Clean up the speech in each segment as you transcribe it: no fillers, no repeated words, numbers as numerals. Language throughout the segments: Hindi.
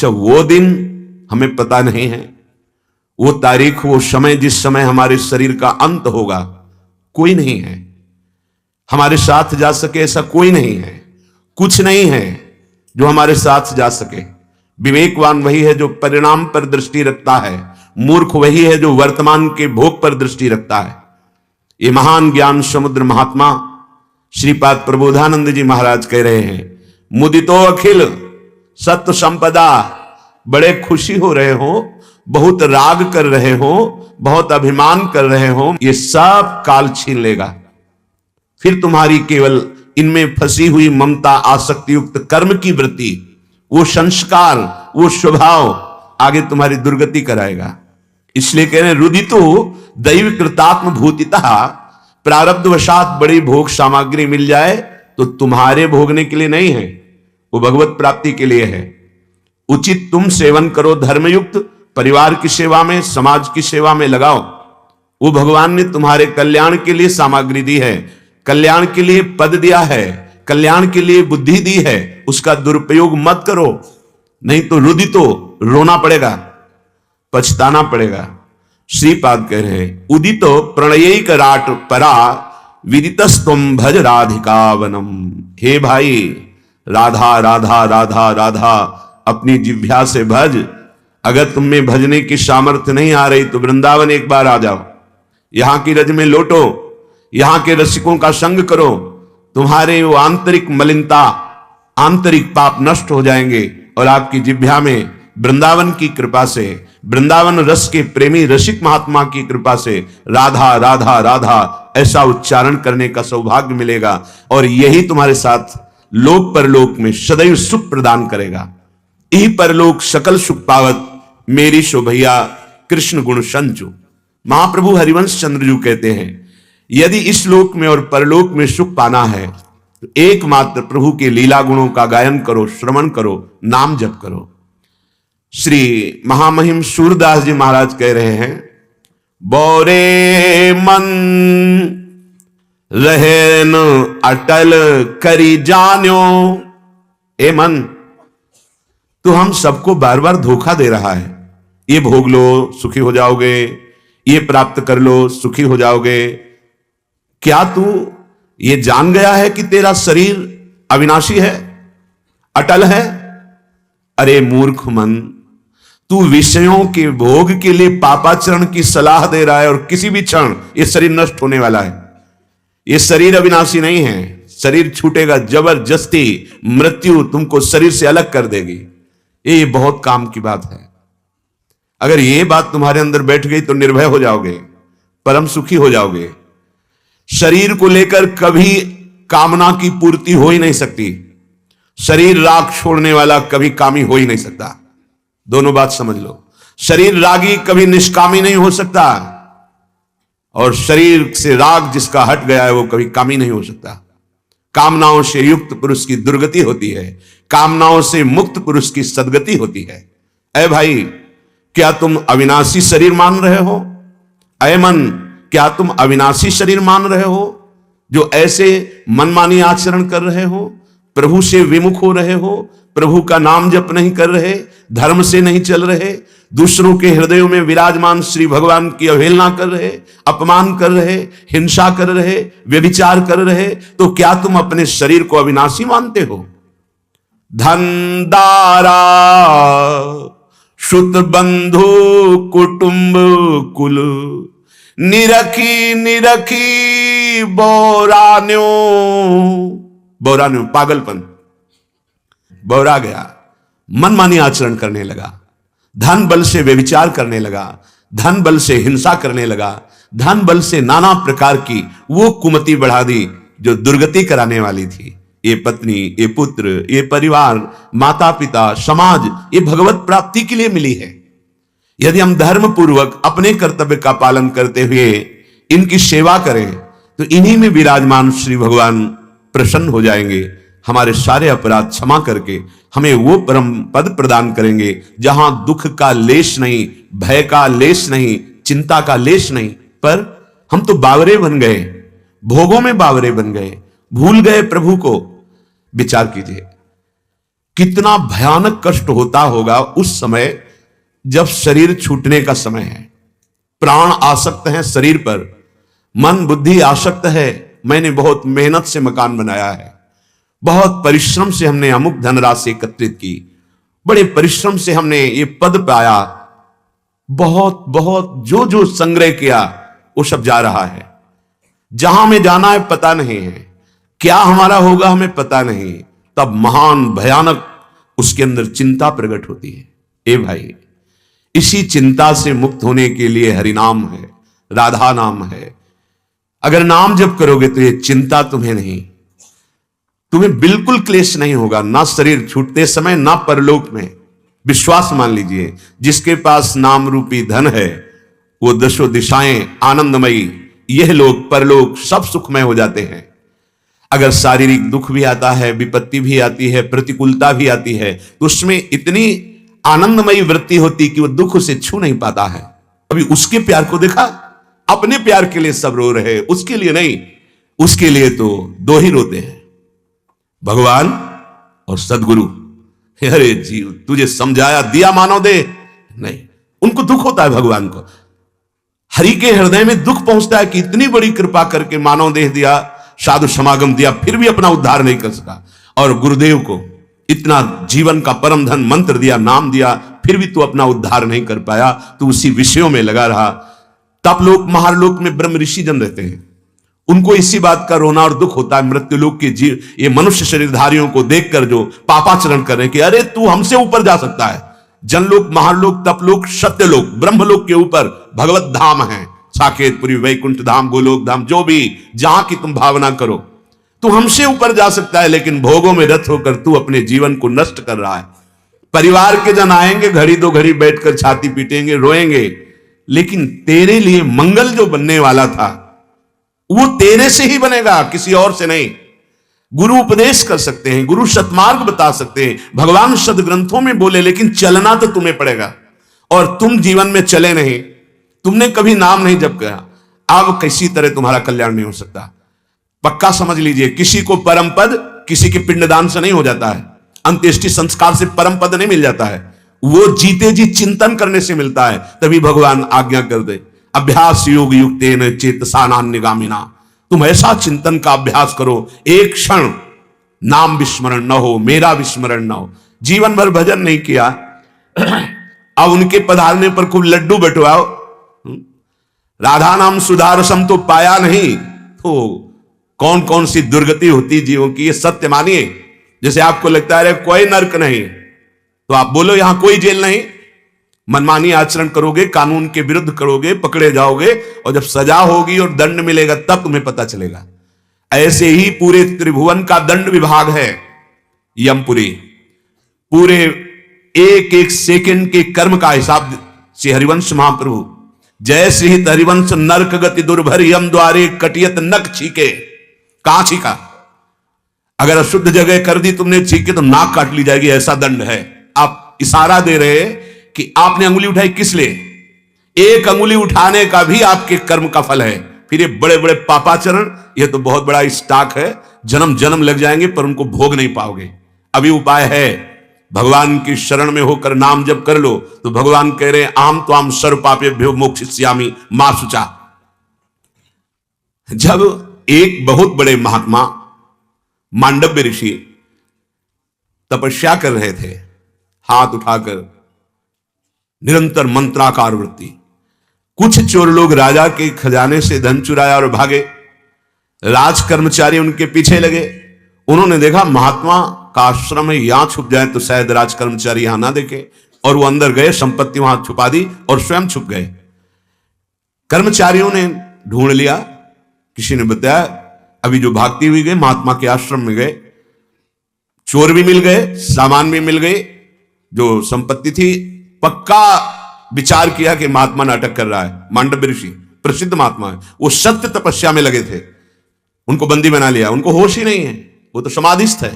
अच्छा, वो दिन हमें पता नहीं है, वो तारीख, वो समय जिस समय हमारे शरीर का अंत होगा, कोई नहीं है। हमारे साथ जा सके ऐसा कोई नहीं है, कुछ नहीं है जो हमारे साथ जा सके। विवेकवान वही है जो परिणाम पर दृष्टि रखता है, मूर्ख वही है जो वर्तमान के भोग पर दृष्टि रखता है। ये महान ज्ञान समुद्र महात्मा श्रीपाद प्रबोधानंद जी महाराज कह रहे हैं, मुदितो अखिल सत्य संपदा। बड़े खुशी हो रहे हो, बहुत राग कर रहे हो, बहुत अभिमान कर रहे हो, ये सब काल छीन लेगा। फिर तुम्हारी केवल इनमें फंसी हुई ममता, आसक्ति युक्त कर्म की वृत्ति, वो संस्कार, वो स्वभाव आगे तुम्हारी दुर्गति कराएगा। इसलिए कह रहे हैं, रुदितो दैव कृतात्म भूतिता। प्रारब्धवशात बड़ी भोग सामग्री मिल जाए तो तुम्हारे भोगने के लिए नहीं है, वो भगवत प्राप्ति के लिए है। उचित तुम सेवन करो, धर्मयुक्त परिवार की सेवा में, समाज की सेवा में लगाओ। वो भगवान ने तुम्हारे कल्याण के लिए सामग्री दी है, कल्याण के लिए पद दिया है, कल्याण के लिए बुद्धि दी है, उसका दुरुपयोग मत करो, नहीं तो रुदितो, रोना पड़ेगा, पछताना पड़ेगा। श्रीपाद कह रहे हैं, उदितो प्रणयिक राट परा विदितस्तुम भज राधिका वनम। हे भाई, राधा राधा राधा राधा अपनी जिह्वा से भज। अगर तुम में भजने की सामर्थ्य नहीं आ रही तो वृंदावन एक बार आ जाओ, यहां की रज में लोटो, यहां के रसिकों का संग करो। तुम्हारे वो आंतरिक मलिनता, आंतरिक पाप नष्ट हो जाएंगे और आपकी जिह्वा में वृंदावन की कृपा से, वृंदावन रस के प्रेमी रसिक महात्मा की कृपा से राधा राधा राधा ऐसा उच्चारण करने का सौभाग्य मिलेगा। और यही तुम्हारे साथ लोक परलोक में सदैव सुख प्रदान करेगा। यही परलोक सकल सुख पावत मेरी शोभैया कृष्ण गुण संचु। महाप्रभु हरिवंश चंद्र जी कहते हैं, यदि इस लोक में और परलोक में सुख पाना है तो एकमात्र प्रभु के लीला गुणों का गायन करो, श्रवण करो, नाम जप करो। श्री महामहिम सूरदास जी महाराज कह रहे हैं, बोरे मन रहे न अटल करी जान्यो। ए मन, तू हम सबको बार बार धोखा दे रहा है। ये भोग लो सुखी हो जाओगे, ये प्राप्त कर लो सुखी हो जाओगे। क्या तू ये जान गया है कि तेरा शरीर अविनाशी है, अटल है? अरे मूर्ख मन, तू विषयों के भोग के लिए पापाचरण की सलाह दे रहा है और किसी भी क्षण ये शरीर नष्ट होने वाला है। ये शरीर अविनाशी नहीं है, शरीर छूटेगा, जबरदस्ती मृत्यु तुमको शरीर से अलग कर देगी। ये बहुत काम की बात है। अगर ये बात तुम्हारे अंदर बैठ गई तो निर्भय हो जाओगे, परम सुखी हो जाओगे। शरीर को लेकर कभी कामना की पूर्ति हो ही नहीं सकती। शरीर राग छोड़ने वाला कभी कामी हो ही नहीं सकता। दोनों बात समझ लो। शरीर रागी कभी निष्कामी नहीं हो सकता, और शरीर से राग जिसका हट गया है वो कभी कामी नहीं हो सकता। कामनाओं से युक्त पुरुष की दुर्गति होती है, कामनाओं से मुक्त पुरुष की सद्गति होती है। ऐ भाई, क्या तुम अविनाशी शरीर मान रहे हो? ऐ मन, क्या तुम अविनाशी शरीर मान रहे हो जो ऐसे मनमानी आचरण कर रहे हो, प्रभु से विमुख हो रहे हो, प्रभु का नाम जप नहीं कर रहे, धर्म से नहीं चल रहे, दूसरों के हृदयों में विराजमान श्री भगवान की अवहेलना कर रहे, अपमान कर रहे, हिंसा कर रहे, व्यभिचार कर रहे, तो क्या तुम अपने शरीर को अविनाशी मानते हो? धनदारा श्रुत बंधु कुटुंब कुल निरखी निरखी बोरान्यो। बोरान्यो पागलपन, बौरा गया, मनमानी आचरण करने लगा, धन बल से व्यभिचार करने लगा, धन बल से हिंसा करने लगा, धन बल से नाना प्रकार की वो कुमति बढ़ा दी जो दुर्गति कराने वाली थी। ये पत्नी, ये पुत्र, ये परिवार, माता पिता, समाज, ये भगवत प्राप्ति के लिए मिली है। यदि हम धर्म पूर्वक अपने कर्तव्य का पालन करते हुए इनकी सेवा करें तो इन्हीं में विराजमान श्री भगवान प्रसन्न हो जाएंगे, हमारे सारे अपराध क्षमा करके हमें वो परम पद प्रदान करेंगे जहां दुख का लेश नहीं, भय का लेश नहीं, चिंता का लेश नहीं। पर हम तो बावरे बन गए, भोगों में बावरे बन गए, भूल गए प्रभु को। विचार कीजिए, कितना भयानक कष्ट होता होगा उस समय जब शरीर छूटने का समय है। प्राण आसक्त हैं शरीर पर, मन बुद्धि आसक्त है। मैंने बहुत मेहनत से मकान बनाया है, बहुत परिश्रम से हमने अमुक धनराशि एकत्रित की, बड़े परिश्रम से हमने ये पद पाया, बहुत बहुत जो जो संग्रह किया वो सब जा रहा है। जहां में जाना है पता नहीं है, क्या हमारा होगा हमें पता नहीं। तब महान भयानक उसके अंदर चिंता प्रकट होती है। ए भाई, इसी चिंता से मुक्त होने के लिए हरिनाम है, राधा नाम है। अगर नाम जप करोगे तो ये चिंता तुम्हें नहीं, तुम्हें बिल्कुल क्लेश नहीं होगा, ना शरीर छूटते समय ना परलोक में। विश्वास मान लीजिए, जिसके पास नाम रूपी धन है वो दशों दिशाएं आनंदमयी, यह लोग परलोक सब सुखमय हो जाते हैं। अगर शारीरिक दुख भी आता है, विपत्ति भी आती है, प्रतिकूलता भी आती है, तो उसमें इतनी आनंदमयी वृत्ति होती कि वो दुख उसे छू नहीं पाता है। अभी उसके प्यार को देखा, अपने प्यार के लिए सब रो रहे, उसके लिए नहीं। उसके लिए तो दो ही रोते हैं, भगवान और सदगुरु। अरे जीव, तुझे समझाया दिया मानव दे, नहीं, उनको दुख होता है भगवान को। हरि के हृदय में दुख पहुंचता है कि इतनी बड़ी कृपा करके मानव देह दिया, साधु समागम दिया, फिर भी अपना उद्धार नहीं कर सका। और गुरुदेव को इतना जीवन का परम धन मंत्र दिया, नाम दिया, फिर भी तू अपना उद्धार नहीं कर पाया, तू उसी विषयों में लगा रहा। तप लोक महालोक में ब्रह्म ऋषि जन रहते हैं, उनको इसी बात का रोना और दुख होता है मृत्यु लोक के जीव, ये मनुष्य शरीरधारियों को देखकर जो पापाचरण कर रहे हैं कि अरे तू हमसे ऊपर जा सकता है। जनलोक महालोक तपलोक सत्यलोक ब्रह्मलोक के ऊपर भगवत धाम है, साकेतपुरी वैकुंठ धाम गोलोक धाम, जो भी जहां की तुम भावना करो, तू हमसे ऊपर जा सकता है। लेकिन भोगों में रत होकर तू अपने जीवन को नष्ट कर रहा है। परिवार के जन आएंगे, घड़ी दो घड़ी बैठकर छाती पीटेंगे, रोएंगे, लेकिन तेरे लिए मंगल जो बनने वाला था वो तेरे से ही बनेगा, किसी और से नहीं। गुरु उपदेश कर सकते हैं, गुरु सतमार्ग बता सकते हैं, भगवान सदग्रंथों में बोले, लेकिन चलना तो तुम्हें पड़ेगा। और तुम जीवन में चले नहीं, तुमने कभी नाम नहीं जप किया, अब किसी तरह तुम्हारा कल्याण नहीं हो सकता। पक्का समझ लीजिए, किसी को परम पद किसी के पिंडदान से नहीं हो जाता है, अंत्येष्टि संस्कार से परम पद नहीं मिल जाता है, वो जीते जी चिंतन करने से मिलता है। तभी भगवान आज्ञा कर दे, अभ्यास योग युक्तेन चेतसा नान्यगामिना, तुम ऐसा चिंतन का अभ्यास करो, एक क्षण नाम विस्मरण न हो, मेरा विस्मरण न हो। जीवन भर भजन नहीं किया, अब उनके पधारने पर खूब लड्डू बटवाओ, राधा नाम सुधारसम तो पाया नहीं, तो कौन कौन सी दुर्गति होती जीवों की, ये सत्य मानिए। जैसे आपको लगता है कोई नरक नहीं, तो आप बोलो यहां कोई जेल नहीं। मनमानी आचरण करोगे, कानून के विरुद्ध करोगे, पकड़े जाओगे, और जब सजा होगी और दंड मिलेगा तब तुम्हें पता चलेगा। ऐसे ही पूरे त्रिभुवन का दंड विभाग है यमपुरी, पूरे एक एक सेकंड के कर्म का हिसाब श्री हरिवंश महाप्रभु, जय श्री हरिवंश नरक गति दुर्भर यम द्वारे कटियत नक छीके, कहां छीका? अगर अशुद्ध जगह कर दी तुमने छीके तो नाक काट ली जाएगी, ऐसा दंड है। आप इशारा दे रहे कि आपने अंगुली उठाई किस लिए? एक अंगुली उठाने का भी आपके कर्म का फल है। फिर ये बड़े बड़े पापाचरण, ये तो बहुत बड़ा स्टॉक है, जन्म जन्म लग जाएंगे पर उनको भोग नहीं पाओगे। अभी उपाय है, भगवान की शरण में होकर नाम जप कर लो, तो भगवान कह रहे हैं आम तो आम सर्व पापेभ्यो मोक्षयिष्यामि मा शुचा। जब एक बहुत बड़े महात्मा मांडव्य ऋषि तपस्या कर रहे थे, हाथ उठाकर निरंतर मंत्राकार वृत्ति, कुछ चोर लोग राजा के खजाने से धन चुराया और भागे। राज कर्मचारी उनके पीछे लगे, उन्होंने देखा महात्मा का आश्रम है, यहां छुप जाए तो शायद राज कर्मचारी यहां ना देखे, और वो अंदर गए, संपत्ति वहां छुपा दी और स्वयं छुप गए। कर्मचारियों ने ढूंढ लिया, किसी ने बताया, अभी जो भागती हुई गए महात्मा के आश्रम में गए, चोर भी मिल गए, सामान भी मिल गए, जो संपत्ति थी। पक्का विचार किया कि महात्मा नाटक कर रहा है। मांडव्य ऋषि प्रसिद्ध महात्मा है, वो सत्य तपस्या में लगे थे, उनको बंदी बना लिया, उनको होश ही नहीं है, वो तो समाधिस्थ है।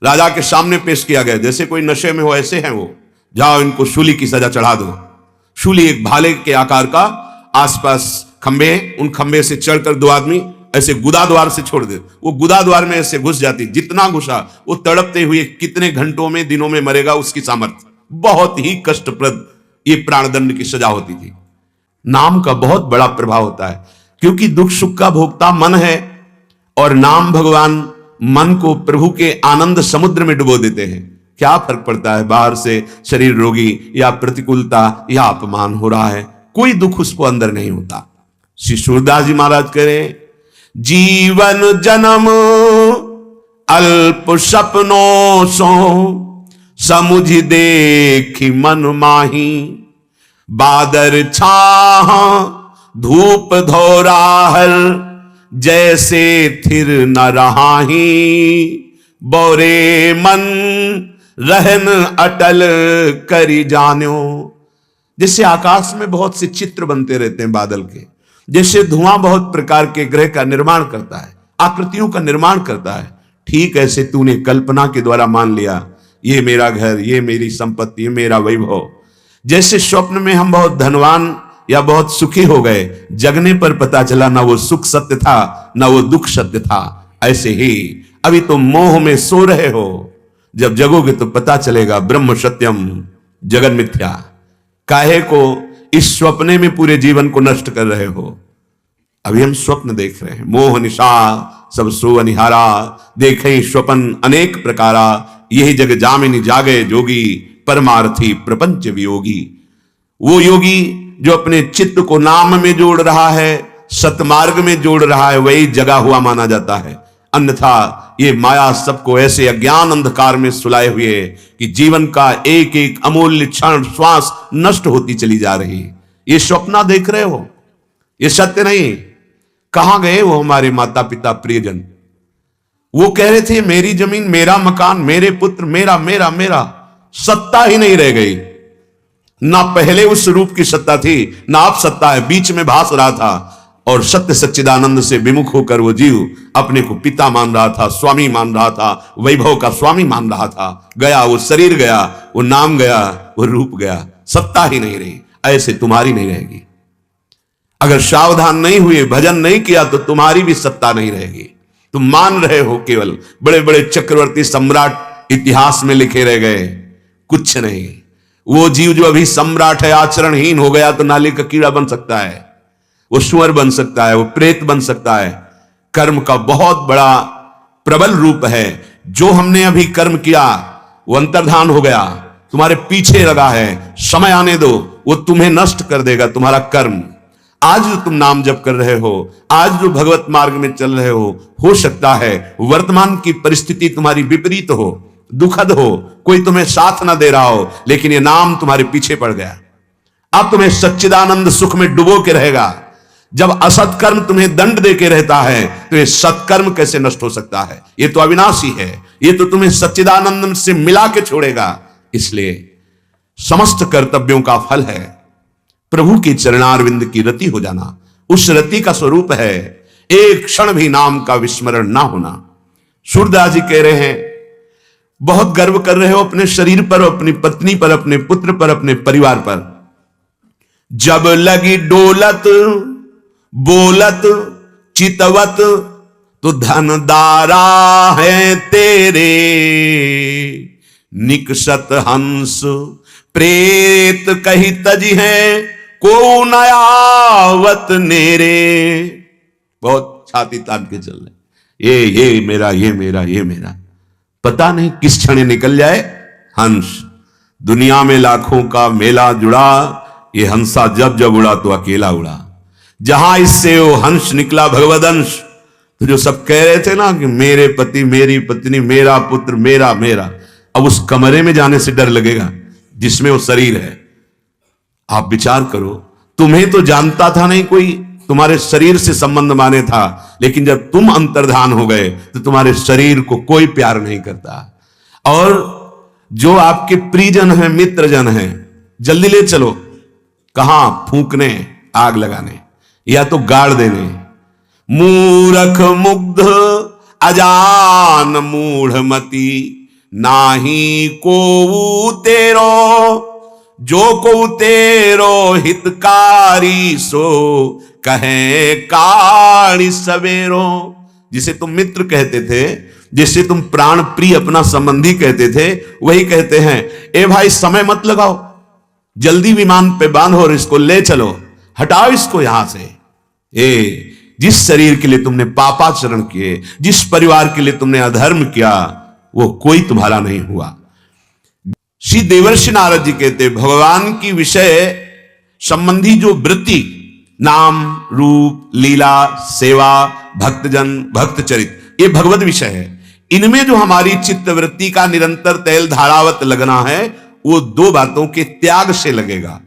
राजा के सामने पेश किया गया, जैसे कोई नशे में हो ऐसे हैं वो, जाओ इनको शूली की सजा चढ़ा दो। शूली एक भाले के आकार का, आसपास खंबे हैं, उन खंबे से चढ़कर दो आदमी ऐसे गुदा द्वार से छोड़ दे, वो गुदा द्वार में ऐसे घुस जाती, जितना घुसा वो तड़पते हुए कितने घंटों में दिनों में मरेगा उसकी सामर्थ्य। बहुत ही कष्टप्रद ये प्राणदंड की सजा होती थी। नाम का बहुत बड़ा प्रभाव होता है, क्योंकि दुख सुख का भोक्ता मन है और नाम भगवान मन को प्रभु के आनंद समुद्र में डुबो देते हैं। क्या फर्क पड़ता है बाहर से शरीर रोगी या प्रतिकूलता या अपमान हो रहा है, कोई दुख उसको अंदर नहीं होता। श्री सूरदास जी महाराज कह रहे, जीवन जन्म अल्प सपनों सो समुझ देखी मन माही, बादर छाह धूप धोराहल जैसे थिर न रहाही, बोरे मन रहन अटल करी जान्यो। जैसे आकाश में बहुत से चित्र बनते रहते हैं बादल के, जैसे धुआं बहुत प्रकार के ग्रह का निर्माण करता है, आकृतियों का निर्माण करता है, ठीक ऐसे तूने कल्पना के द्वारा मान लिया ये मेरा घर, ये मेरी संपत्ति, ये मेरा वैभव। जैसे स्वप्न में हम बहुत धनवान या बहुत सुखी हो गए, जगने पर पता चला ना वो सुख सत्य था ना वो दुख सत्य था। ऐसे ही अभी तो मोह में सो रहे हो, जब जगोगे तो पता चलेगा ब्रह्म सत्यम जगन मिथ्या। काहे को इस स्वप्ने में पूरे जीवन को नष्ट कर रहे हो? अभी हम स्वप्न देख रहे हैं। मोह निशा सब सो अनिहारा, देखे स्वप्न अनेक प्रकारा, यही जग जामिनी जागे जोगी, परमार्थी प्रपंच वियोगी। वो योगी जो अपने चित्त को नाम में जोड़ रहा है, सतमार्ग में जोड़ रहा है, वही जगा हुआ माना जाता है। अन्यथा ये माया सबको ऐसे अज्ञान अंधकार में सुलाए हुए कि जीवन का एक एक अमूल्य क्षण श्वास नष्ट होती चली जा रही है। ये स्वप्न देख रहे हो, ये सत्य नहीं। कहां गए वो हमारे माता पिता प्रियजन? वो कह रहे थे मेरी जमीन, मेरा मकान, मेरे पुत्र, मेरा मेरा मेरा। सत्ता ही नहीं रह गई। ना पहले उस रूप की सत्ता थी, ना अब सत्ता है, बीच में भास रहा था। और सत्य सच्चिदानंद से विमुख होकर वो जीव अपने को पिता मान रहा था, स्वामी मान रहा था, वैभव का स्वामी मान रहा था। गया वो शरीर, गया वो नाम, गया वो रूप, गया, सत्ता ही नहीं रही। ऐसे तुम्हारी नहीं रहेगी। अगर सावधान नहीं हुए, भजन नहीं किया, तो तुम्हारी भी सत्ता नहीं रहेगी। तुम मान रहे हो केवल बड़े बड़े चक्रवर्ती सम्राट इतिहास में लिखे रह गए, कुछ नहीं। वो जीव जो अभी सम्राट है आचरणहीन हो गया तो नाली का कीड़ा बन सकता है, वो सुअर बन सकता है, वो प्रेत बन सकता है। कर्म का बहुत बड़ा प्रबल रूप है। जो हमने अभी कर्म किया वो अंतर्धान हो गया, तुम्हारे पीछे लगा है। समय आने दो, वो तुम्हें नष्ट कर देगा तुम्हारा कर्म। आज जो तुम नाम जप कर रहे हो, आज जो भगवत मार्ग में चल रहे हो सकता है वर्तमान की परिस्थिति तुम्हारी विपरीत हो, दुखद हो, कोई तुम्हें साथ ना दे रहा हो, लेकिन ये नाम तुम्हारे पीछे पड़ गया। अब तुम्हें सच्चिदानंद सुख में डुबो के रहेगा। जब असत्कर्म तुम्हें दंड दे के रहता है तो ये सत्कर्म कैसे नष्ट हो सकता है? ये तो अविनाशी है, ये तो तुम्हें सच्चिदानंद से मिला के छोड़ेगा। इसलिए समस्त कर्तव्यों का फल है प्रभु के चरणारविंद की रति हो जाना। उस रति का स्वरूप है एक क्षण भी नाम का विस्मरण ना होना। सूरदास जी कह रहे हैं, बहुत गर्व कर रहे हो अपने शरीर पर, अपनी पत्नी पर, अपने पुत्र पर, अपने परिवार पर। जब लगी डोलत बोलत चितवत तो धनदारा है तेरे, निकसत हंस प्रेत कही तजी है को नयावत नेरे। बहुत छाती तान के चल रहे, ये मेरा, ये मेरा, ये मेरा। पता नहीं किस क्षण निकल जाए हंस। दुनिया में लाखों का मेला जुड़ा, ये हंसा जब जब उड़ा तो अकेला उड़ा। जहां इससे वो हंस निकला भगवदंश, तो जो सब कह रहे थे ना कि मेरे पति, मेरी पत्नी, मेरा पुत्र, मेरा मेरा, अब उस कमरे में जाने से डर लगेगा जिसमें वो शरीर है। आप विचार करो, तुम्हें तो जानता था नहीं कोई, तुम्हारे शरीर से संबंध माने था, लेकिन जब तुम अंतर्धान हो गए तो तुम्हारे शरीर को कोई प्यार नहीं करता। और जो आपके प्रियजन हैं, मित्रजन हैं, जल्दी ले चलो, कहां फूंकने, आग लगाने या तो गाड़ देने। मूरख मुग्ध अजान मूढ़मती, नाही को तेरो, जो को तेरो हितकारी सो कहे काणी सवेरो, जिसे तुम मित्र कहते थे, जिसे तुम प्राण प्रिय अपना संबंधी कहते थे, वही कहते हैं ए भाई समय मत लगाओ, जल्दी विमान पे बांधो और इसको ले चलो, हटाओ इसको यहां से। जिस शरीर के लिए तुमने पापाचरण किए, जिस परिवार के लिए तुमने अधर्म किया, वो कोई तुम्हारा नहीं हुआ। श्री देवर्षि नारद जी कहते भगवान की विषय संबंधी जो वृत्ति, नाम रूप लीला सेवा भक्तजन भक्त चरित, ये भगवत विषय है। इनमें जो हमारी चित्त वृत्ति का निरंतर तैल धारावत लगना है, वो दो बातों के त्याग से लगेगा।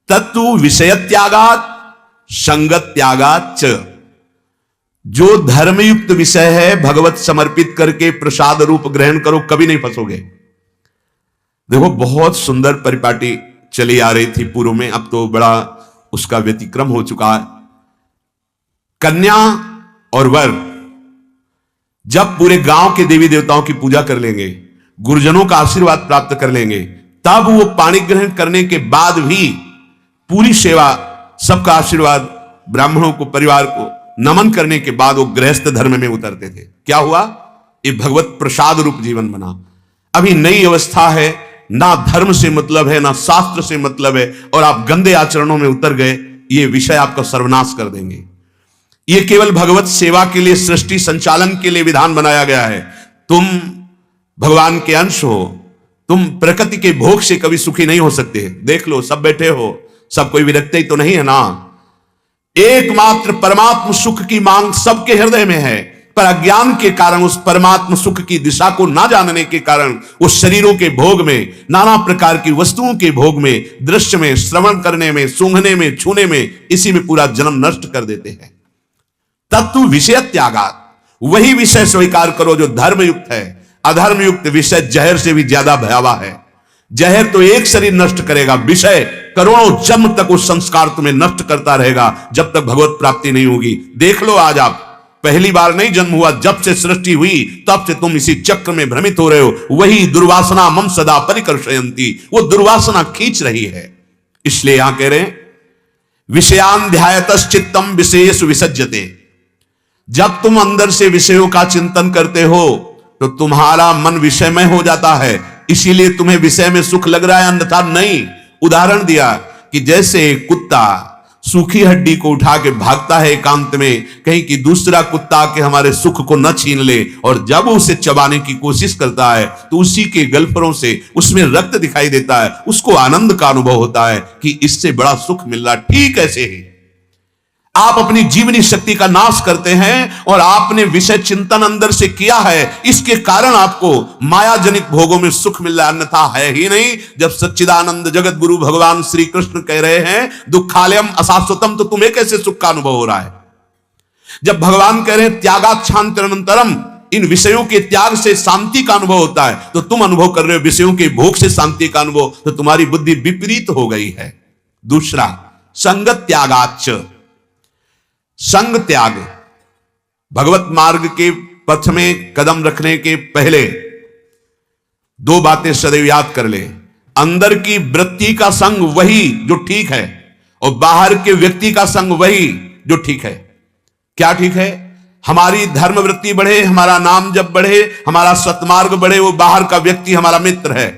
तत्व विषय त्यागात संगत त्यागात च। जो धर्मयुक्त विषय है भगवत समर्पित करके प्रसाद रूप ग्रहण करो, कभी नहीं फंसोगे। देखो बहुत सुंदर परिपाटी चली आ रही थी पूर्व में, अब तो बड़ा उसका व्यतिक्रम हो चुका है। कन्या और वर जब पूरे गांव के देवी देवताओं की पूजा कर लेंगे, गुरुजनों का आशीर्वाद प्राप्त कर लेंगे, तब वो पाणी ग्रहण करने के बाद भी पूरी सेवा, सबका आशीर्वाद, ब्राह्मणों को, परिवार को नमन करने के बाद वो गृहस्थ धर्म में उतरते थे। क्या हुआ? ये भगवत प्रसाद रूप जीवन बना। अभी नई अवस्था है, ना धर्म से मतलब है, ना शास्त्र से मतलब है, और आप गंदे आचरणों में उतर गए, ये विषय आपका सर्वनाश कर देंगे। ये केवल भगवत सेवा के लिए, सृष्टि संचालन के लिए विधान बनाया गया है। तुम भगवान के अंश हो, तुम प्रकृति के भोग से कभी सुखी नहीं हो सकते। देख लो, सब बैठे हो, सब कोई विरक्त ही तो नहीं है ना। एकमात्र परमात्म सुख की मांग सबके हृदय में है, पर अज्ञान के कारण, उस परमात्म सुख की दिशा को ना जानने के कारण, उस शरीरों के भोग में, नाना प्रकार की वस्तुओं के भोग में, दृश्य में, श्रवण करने में, सूंघने में, छूने में, इसी में पूरा जन्म नष्ट कर देते हैं। तत्व विषय त्यागात, वही विषय स्वीकार करो जो धर्मयुक्त है। अधर्मयुक्त विषय जहर से भी ज्यादा भयावह है। जहर तो एक शरीर नष्ट करेगा, विषय करोड़ों जन्म तक उस संस्कार तुम्हें नष्ट करता रहेगा, जब तक भगवत प्राप्ति नहीं होगी। देख लो, आज आप पहली बार नहीं जन्म हुआ, जब से सृष्टि हुई तब से तुम इसी चक्र में भ्रमित हो रहे हो। वही दुर्वासना मम सदा परिकर्षयन्ति, वो दुर्वासना खींच रही है। इसलिए यहां कह रहे हैं विषयान ध्यायतस् चित्तम विषयेषु विसज्जते। जब तुम अंदर से विषयों का चिंतन करते हो तो तुम्हारा मन विषयमय हो जाता है, इसीलिए तुम्हें विषय में सुख लग रहा है, अन्यथा नहीं। उदाहरण दिया कि जैसे कुत्ता सूखी हड्डी को उठा के भागता है एकांत में, कहीं कि दूसरा कुत्ता के हमारे सुख को न छीन ले, और जब उसे चबाने की कोशिश करता है तो उसी के गल्फरों से उसमें रक्त दिखाई देता है, उसको आनंद का अनुभव होता है कि इससे बड़ा सुख मिल रहा। ठीक ऐसे ही आप अपनी जीवनी शक्ति का नाश करते हैं, और आपने विषय चिंतन अंदर से किया है, इसके कारण आपको माया जनित भोगों में सुख मिल रहा है, अन्यथा है ही नहीं। जब सच्चिदानंद जगत गुरु भगवान श्री कृष्ण कह रहे हैं दुखालयम अशाश्वतम, तो तुम्हें कैसे सुख का अनुभव हो रहा है? जब भगवान कह रहे हैं त्यागाच्छांतिरनंतरम, इन विषयों के त्याग से शांति का अनुभव होता है, तो तुम अनुभव कर रहे हो विषयों के भोग से शांति का अनुभव, तो तुम्हारी बुद्धि विपरीत हो गई है। दूसरा, संगत त्यागाच्च, संग त्याग। भगवत मार्ग के पथ में कदम रखने के पहले दो बातें सदैव याद कर ले। अंदर की वृत्ति का संग वही जो ठीक है, और बाहर के व्यक्ति का संग वही जो ठीक है। क्या ठीक है? हमारी धर्म वृत्ति बढ़े, हमारा नाम जब बढ़े, हमारा सत्मार्ग बढ़े, वो बाहर का व्यक्ति हमारा मित्र है।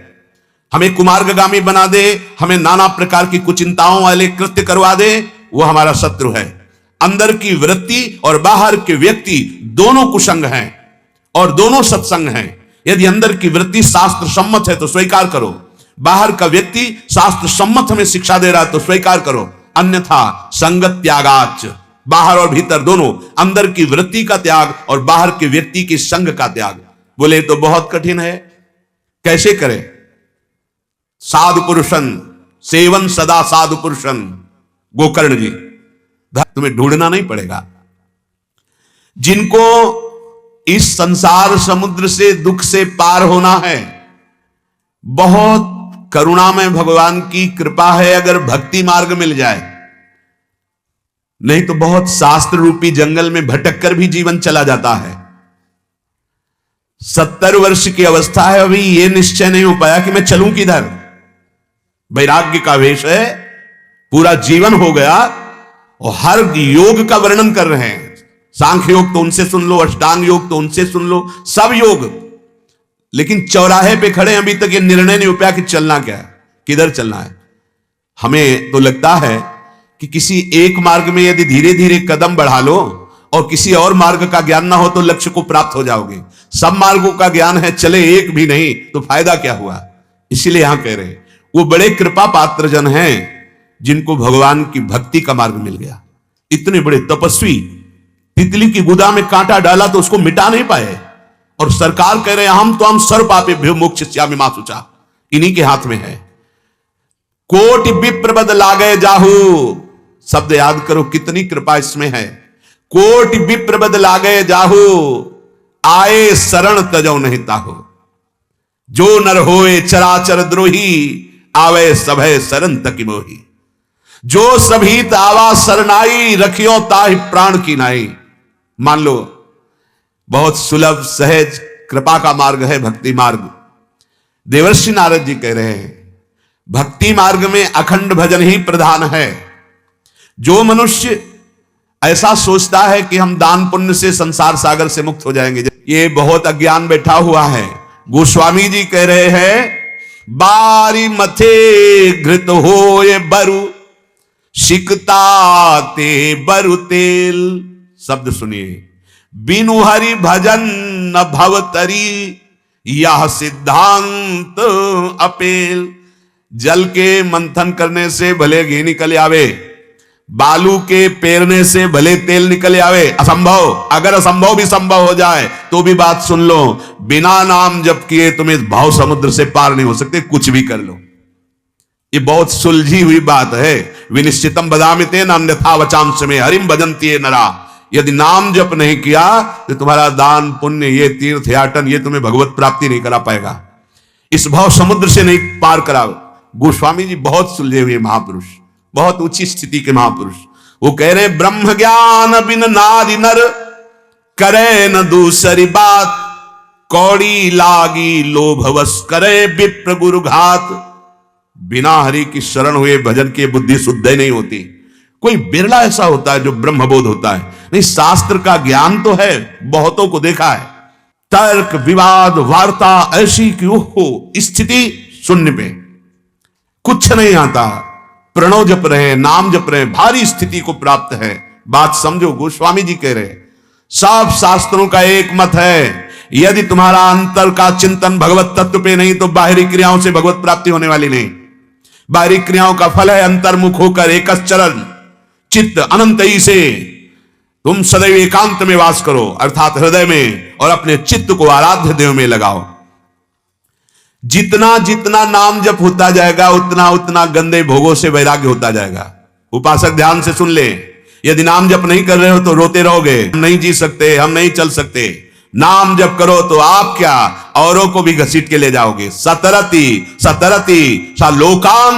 हमें कुमार्गगामी बना दे, हमें नाना प्रकार की कुचिंताओं वाले कृत्य करवा दे, वो हमारा शत्रु है। अंदर की वृत्ति और बाहर के व्यक्ति दोनों कुसंग हैं और दोनों सत्संग हैं। यदि अंदर की वृत्ति शास्त्र सम्मत है तो स्वीकार करो, बाहर का व्यक्ति शास्त्र सम्मत हमें शिक्षा दे रहा है तो स्वीकार करो, अन्यथा संगत त्यागाच, बाहर और भीतर दोनों, अंदर की वृत्ति का त्याग और बाहर के व्यक्ति के संग का त्याग। बोले तो बहुत कठिन है, कैसे करें? साधु पुरुषन सेवन सदा साधु पुरुषन, गोकर्ण जी, तुम्हें ढूंढना नहीं पड़ेगा। जिनको इस संसार समुद्र से दुख से पार होना है, बहुत करुणा में भगवान की कृपा है अगर भक्ति मार्ग मिल जाए, नहीं तो बहुत शास्त्र रूपी जंगल में भटक कर भी जीवन चला जाता है। 70 वर्ष की अवस्था है, अभी यह निश्चय नहीं हो पाया कि मैं चलूं किधर। वैराग्य का वेश है, पूरा जीवन हो गया, और हर योग का वर्णन कर रहे हैं। सांख्य योग तो उनसे सुन लो, अष्टांग योग तो उनसे सुन लो, सब योग। लेकिन चौराहे पे खड़े अभी तक ये निर्णय नहीं हो पाया कि चलना क्या है, किधर चलना है। हमें तो लगता है कि किसी एक मार्ग में यदि धीरे धीरे कदम बढ़ा लो और किसी और मार्ग का ज्ञान ना हो तो लक्ष्य को प्राप्त हो जाओगे। सब मार्गों का ज्ञान है, चले एक भी नहीं तो फायदा क्या हुआ। इसीलिए यहां कह रहे हैं वो बड़े कृपा पात्र जन हैं जिनको भगवान की भक्ति का मार्ग मिल गया। इतने बड़े तपस्वी, तितली की गुदा में कांटा डाला तो उसको मिटा नहीं पाए, और सरकार कह रहे हैं हम सर्व पापेभ्यो मोक्षयिष्यामि मा शुचा, इन्हीं के हाथ में है। कोटि विप्र बद लागे जाहू, शब्द याद करो कितनी कृपा इसमें है। कोटि विप्र बद लागे जाहू, आए शरण तजौ नहीं ताहू। जो नर होए चराचर द्रोही, आवे सभय शरण तकी मोही। जो सभी आवा सरनाई, रखियो ताहि प्राण की नाई। मान लो बहुत सुलभ सहज कृपा का मार्ग है भक्ति मार्ग। देवर्षि नारद जी कह रहे हैं भक्ति मार्ग में अखंड भजन ही प्रधान है। जो मनुष्य ऐसा सोचता है कि हम दान पुण्य से संसार सागर से मुक्त हो जाएंगे, ये बहुत अज्ञान बैठा हुआ है। गोस्वामी जी कह रहे हैं बारी मथे घृत होए बरु, सिकता ते बरु तेल। शब्द सुनिए, बिनु हरि भजन न भवतरी, यह सिद्धांत अपेल। जल के मंथन करने से भले घी निकल आवे, बालू के पेरने से भले तेल निकल आवे, असंभव। अगर असंभव भी संभव हो जाए तो भी बात सुन लो, बिना नाम जप किए तुम इस भाव समुद्र से पार नहीं हो सकते, कुछ भी कर लो। ये बहुत सुलझी हुई बात है। विनिश्चितम बदामिते न अन्यथा वचांस में हरिम भजन्ति नरा। यदि नाम जप नहीं किया तो तुम्हारा दान पुण्य, ये तीर्थ याटन, ये तुम्हें भगवत प्राप्ति नहीं करा पाएगा, इस भाव समुद्र से नहीं पार करा। गोस्वामी जी बहुत सुलझे हुए महापुरुष, बहुत ऊंची स्थिति के महापुरुष। वो कह रहे ब्रह्म ज्ञान बिन नारि नर, करे न दूसरी बात। कौड़ी लागी लोभवश, करे विप्र गुरु घात। बिना हरि की शरण हुए भजन की बुद्धि शुद्ध नहीं होती। कोई बिरला ऐसा होता है जो ब्रह्मबोध होता है, नहीं शास्त्र का ज्ञान तो है, बहुतों को देखा है। तर्क विवाद वार्ता ऐसी कि ओहो स्थिति शून्य पे कुछ नहीं आता, प्रणव जप रहे, नाम जप रहे, भारी स्थिति को प्राप्त है। बात समझो, गोस्वामी जी कह रहे सब शास्त्रों का एक मत है, यदि तुम्हारा अंतर का चिंतन भगवत तत्व पे नहीं तो बाहरी क्रियाओं से भगवत प्राप्ति होने वाली नहीं। बाहरी क्रियाओं का फल है अंतर्मुख होकर एकश्चरण चित्त अनंत ही से तुम सदैव एकांत में वास करो, अर्थात हृदय में, और अपने चित्त को आराध्य देव में लगाओ। जितना जितना नाम जप होता जाएगा उतना उतना गंदे भोगों से वैराग्य होता जाएगा। उपासक ध्यान से सुन ले, यदि नाम जप नहीं कर रहे हो तो रोते रहोगे, हम नहीं जी सकते, हम नहीं चल सकते। नाम जप करो तो आप क्या औरों को भी घसीट के ले जाओगे। सतरति सतरति सा लोकान